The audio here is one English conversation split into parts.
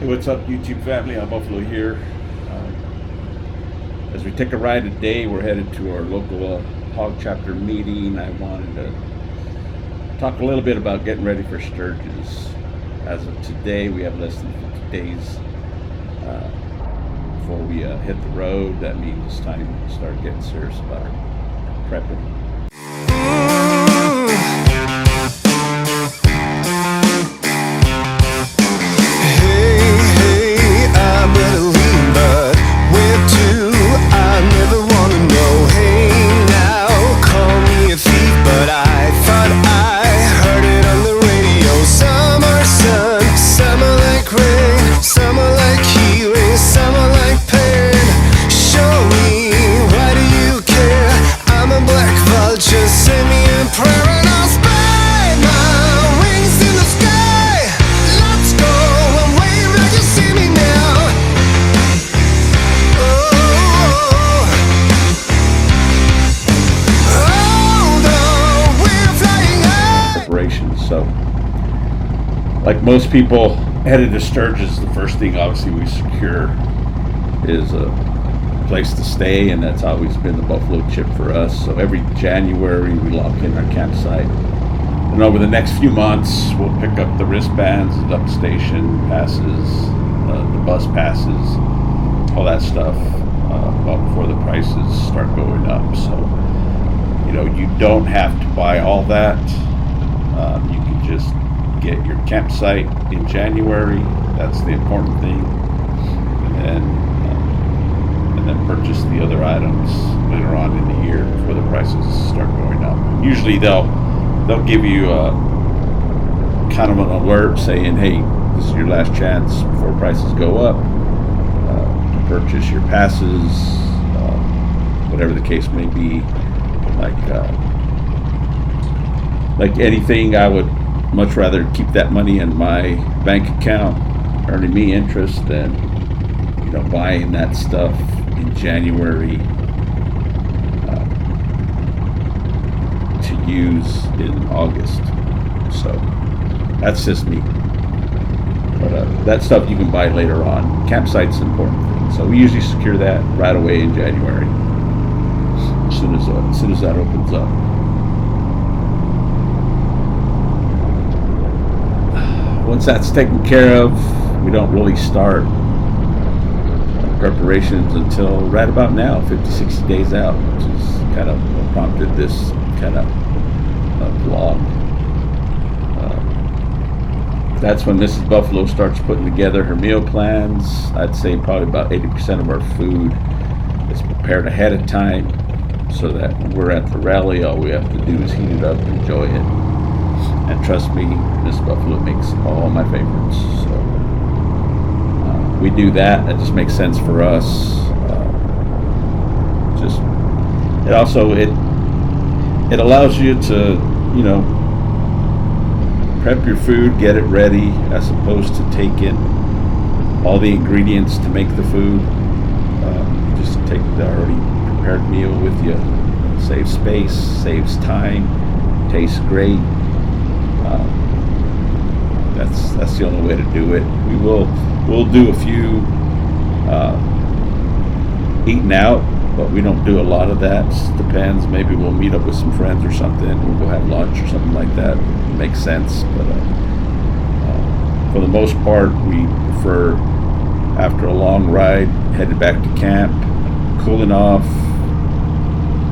Hey, what's up, YouTube family? I'm Buffalo here. As we take a ride today, we're headed to our local HOG Chapter meeting. I wanted to talk a little bit about getting ready for Sturgis. As of today, we have less than 50 days before we hit the road. That means it's time to start getting serious about prepping. So, like most people headed to Sturgis, the first thing obviously we secure is a place to stay, and that's always been the Buffalo chip for us. So every January we lock in our campsite, and over the next few months we'll pick up the wristbands, the duck station passes, the bus passes, all that stuff, well before the prices start going up. So, you know, you don't have to buy all that. You can just get your campsite in January. That's the important thing, and then purchase the other items later on in the year before the prices start going up. Usually they'll give you kind of an alert saying, "Hey, this is your last chance before prices go up to purchase your passes," whatever the case may be. Like anything, I would much rather keep that money in my bank account earning me interest than, you know, buying that stuff in January to use in August. So that's just me. But that stuff you can buy later on. Campsite's an important thing, so we usually secure that right away in January, as soon as that opens up. Once that's taken care of, we don't really start preparations until right about now, 50, 60 days out, which is kind of what prompted this kind of vlog. That's when Mrs. Buffalo starts putting together her meal plans. I'd say probably about 80% of our food is prepared ahead of time, so that when we're at the rally, all we have to do is heat it up and enjoy it. And trust me, Miss Buffalo makes all my favorites. So we do that. That just makes sense for us. It allows you to, you know, prep your food, get it ready, as opposed to taking all the ingredients to make the food. Just take the already prepared meal with you. Saves space, saves time, tastes great. That's the only way to do it. We'll do a few eating out, but we don't do a lot of that. Depends. Maybe we'll meet up with some friends or something, or we'll have lunch or something like that. It makes sense. But for the most part, we prefer, after a long ride, headed back to camp, cooling off,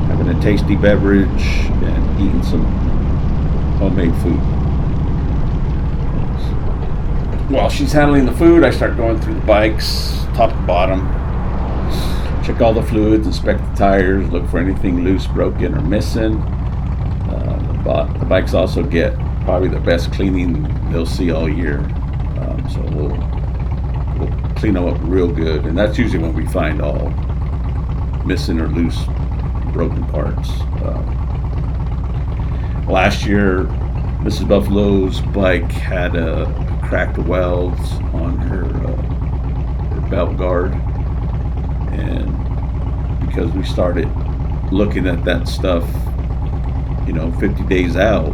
having a tasty beverage, and eating some homemade food. While she's handling the food, I start going through the bikes, top to bottom, check all the fluids, inspect the tires, look for anything loose, broken, or missing. The bikes also get probably the best cleaning they'll see all year, so we'll clean them up real good, and that's usually when we find all missing or loose, broken parts. Last year, Mrs. Buffalo's bike had cracked welds on her belt guard, and because we started looking at that stuff, 50 days out,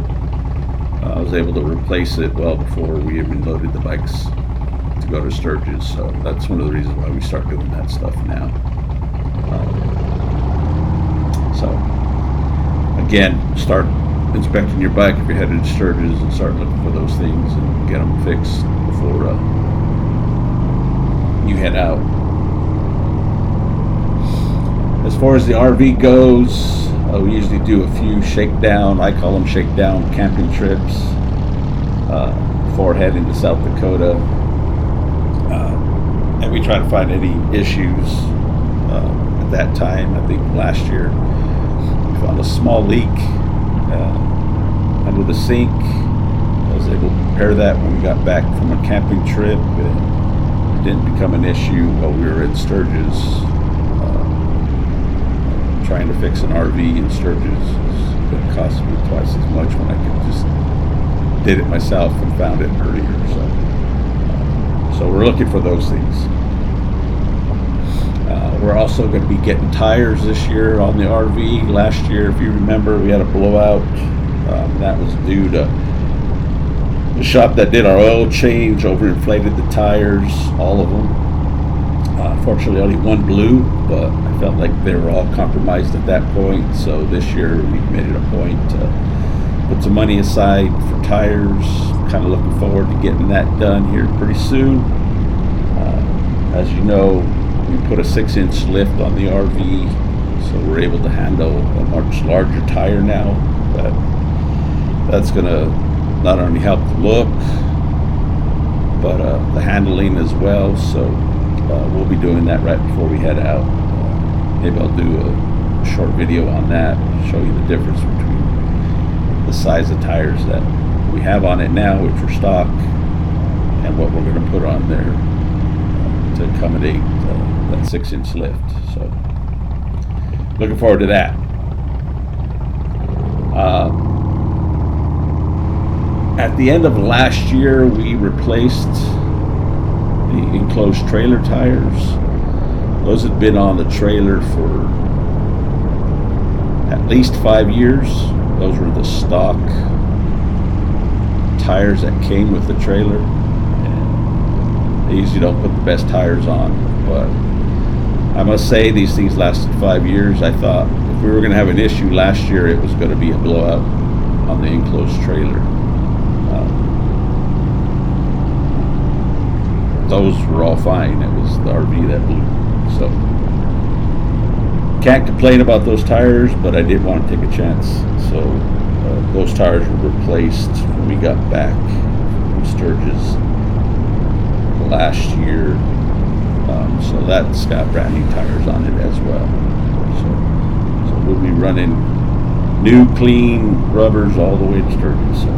I was able to replace it well before we even loaded the bikes to go to Sturgis. So that's one of the reasons why we start doing that stuff now. So again, start inspecting your bike if you're headed to Sturgis, and start looking for those things and get them fixed before you head out. As far as the RV goes, we usually do a few shakedown, I call them shakedown camping trips before heading to South Dakota. And we try to find any issues at that time. I think last year we found a small leak under the sink. I was able to repair that when we got back from a camping trip. It didn't become an issue while we were in Sturgis. Trying to fix an RV in Sturgis is going to cost me twice as much when I could just did it myself and found it earlier. So we're looking for those things. We're also going to be getting tires this year on the RV. Last year, if you remember, we had a blowout. That was due to the shop that did our oil change overinflated the tires, all of them. Fortunately, only one blew, but I felt like they were all compromised at that point. So this year, we made it a point to put some money aside for tires. Kind of looking forward to getting that done here pretty soon. As you know, we put a 6-inch lift on the RV, so we're able to handle a much larger tire now. That's going to not only help the look, but the handling as well. So we'll be doing that right before we head out. Maybe I'll do a short video on that, show you the difference between the size of tires that we have on it now, which are stock, and what we're going to put on there to accommodate that 6-inch lift. So looking forward to that. At the end of last year, we replaced the enclosed trailer tires. Those had been on the trailer for at least 5 years. Those were the stock tires that came with the trailer. And they usually don't put the best tires on, but I must say these things lasted 5 years. I thought if we were going to have an issue last year, it was going to be a blowout on the enclosed trailer. Those were all fine. It was the RV that blew. So can't complain about those tires, but I did want to take a chance. So those tires were replaced when we got back from Sturgis last year. So that's got brand new tires on it as well. So we'll be running new clean rubbers all the way to Sturgis. So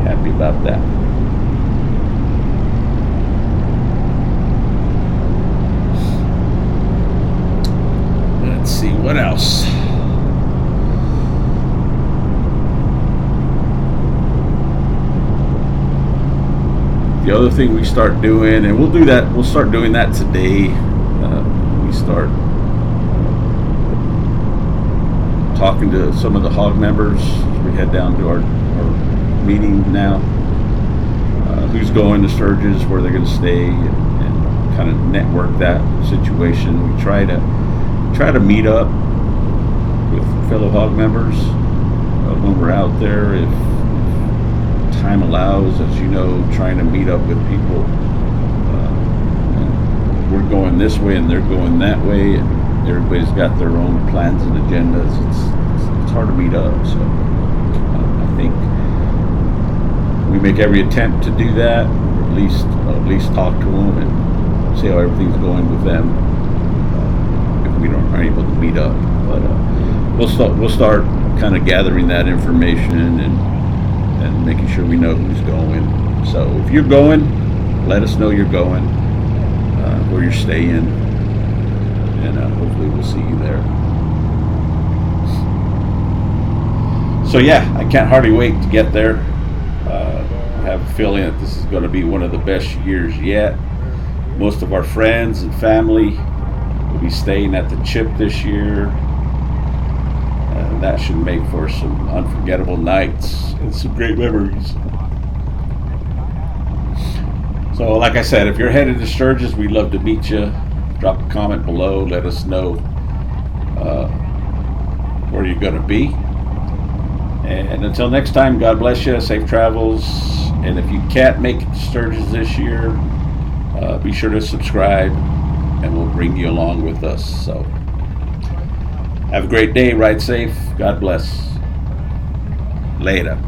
happy about that. Let's see what else. The other thing we start doing, and we'll start doing that today. We start talking to some of the HOG members as we head down to our meeting now. Who's going to Sturgis, where they're going to stay, and kind of network that situation. We try to meet up with fellow HOG members when we're out there, if time allows. As you know, trying to meet up with people. We're going this way and they're going that way, and everybody's got their own plans and agendas. It's hard to meet up. So I think we make every attempt to do that, or at least talk to them and see how everything's going with them. If we aren't able to meet up, but we'll start kind of gathering that information and making sure we know who's going. So if you're going, let us know you're going, where you're staying, and hopefully we'll see you there. So yeah, I can't hardly wait to get there. I have a feeling that this is going to be one of the best years yet. Most of our friends and family will be staying at the Chip this year. That should make for some unforgettable nights and some great memories. So, like I said, if you're headed to Sturgis, we'd love to meet you. Drop a comment below. Let us know where you're going to be. And until next time, God bless you. Safe travels. And if you can't make it to Sturgis this year, be sure to subscribe, and we'll bring you along with us. So, have a great day. Ride safe. God bless. Later.